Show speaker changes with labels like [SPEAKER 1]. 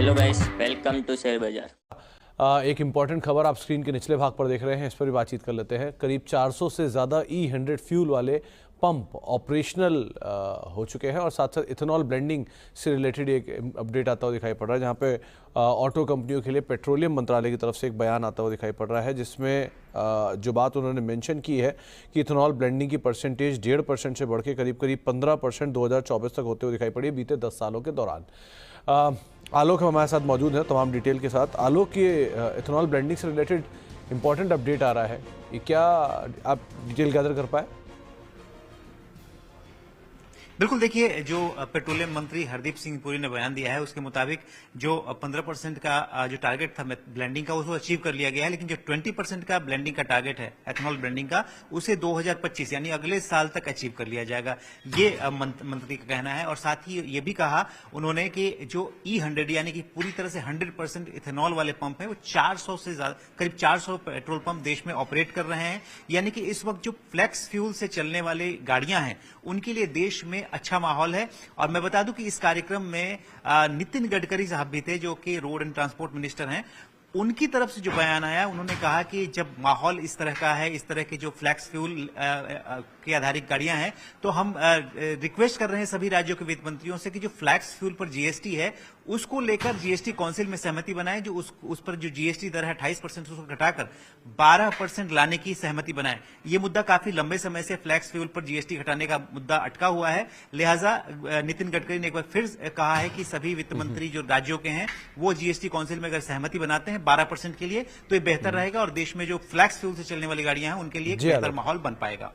[SPEAKER 1] Hello guys, welcome to share बाजार।
[SPEAKER 2] एक important खबर आप स्क्रीन के निचले भाग पर देख रहे हैं, इस पर भी बातचीत कर लेते हैं। करीब 400 से ज़्यादा E100 फ्यूल वाले पंप ऑपरेशनल हो चुके हैं और साथ साथ इथेनॉल ब्लेंडिंग से रिलेटेड एक अपडेट आता हुआ दिखाई पड़ रहा है, जहां पे ऑटो कंपनियों के लिए पेट्रोलियम मंत्रालय की तरफ से एक बयान आता हुआ दिखाई पड़ रहा है, जिसमें जो बात उन्होंने मेंशन की है कि इथेनॉल ब्लेंडिंग की परसेंटेज 1.5% से बढ़ के करीब 15% 2024 तक होते हुए दिखाई पड़ी बीते 10 सालों के दौरान। आलोक हमारे साथ मौजूद है तमाम डिटेल के साथ। आलोक, ये इथेनॉल ब्लेंडिंग से रिलेटेड इंपॉर्टेंट अपडेट आ रहा है, ये क्या आप डिटेल गैदर कर पाए?
[SPEAKER 3] बिल्कुल, देखिए, जो पेट्रोलियम मंत्री हरदीप सिंह पुरी ने बयान दिया है उसके मुताबिक जो 15% का जो टारगेट था ब्लेंडिंग का उसको अचीव कर लिया गया है, लेकिन जो 20% का ब्लेंडिंग का टारगेट है एथेनॉल ब्लेंडिंग का, उसे 2025 यानी अगले साल तक अचीव कर लिया जाएगा, ये मंत्री का कहना है। और साथ ही ये भी कहा उन्होंने कि जो E100 यानी कि पूरी तरह से 100% इथेनॉल वाले पंप है वो 400 से ज्यादा, करीब 400 पेट्रोल पंप देश में ऑपरेट कर रहे हैं। यानी कि इस वक्त जो फ्लेक्स फ्यूल से चलने वाली गाड़ियां हैं उनके लिए देश में अच्छा माहौल है। और मैं बता दूं कि इस कार्यक्रम में नितिन गडकरी साहब भी थे, जो कि रोड एंड ट्रांसपोर्ट मिनिस्टर हैं। उनकी तरफ से जो बयान आया, उन्होंने कहा कि जब माहौल इस तरह का है, इस तरह के जो फ्लैक्स फ्यूल के आधारित गाड़ियां हैं, तो हम रिक्वेस्ट कर रहे हैं सभी राज्यों के वित्त मंत्रियों से कि जो फ्लैक्स फ्यूल पर जीएसटी है उसको लेकर जीएसटी काउंसिल में सहमति बनाए, जो उस पर जो जीएसटी दर है 28% उसको घटाकर 12% लाने की सहमति बनाए। ये मुद्दा काफी लंबे समय से फ्लैक्स फ्यूल पर जीएसटी घटाने का मुद्दा अटका हुआ है। लिहाजा नितिन गडकरी ने एक बार फिर कहा है कि सभी वित्त मंत्री जो राज्यों के हैं वो जीएसटी काउंसिल में अगर सहमति बनाते हैं 12% के लिए, तो ये बेहतर रहेगा और देश में जो फ्लैक्स फ्यूल से चलने वाली गाड़ियां हैं उनके लिए एक बेहतर माहौल बन पाएगा।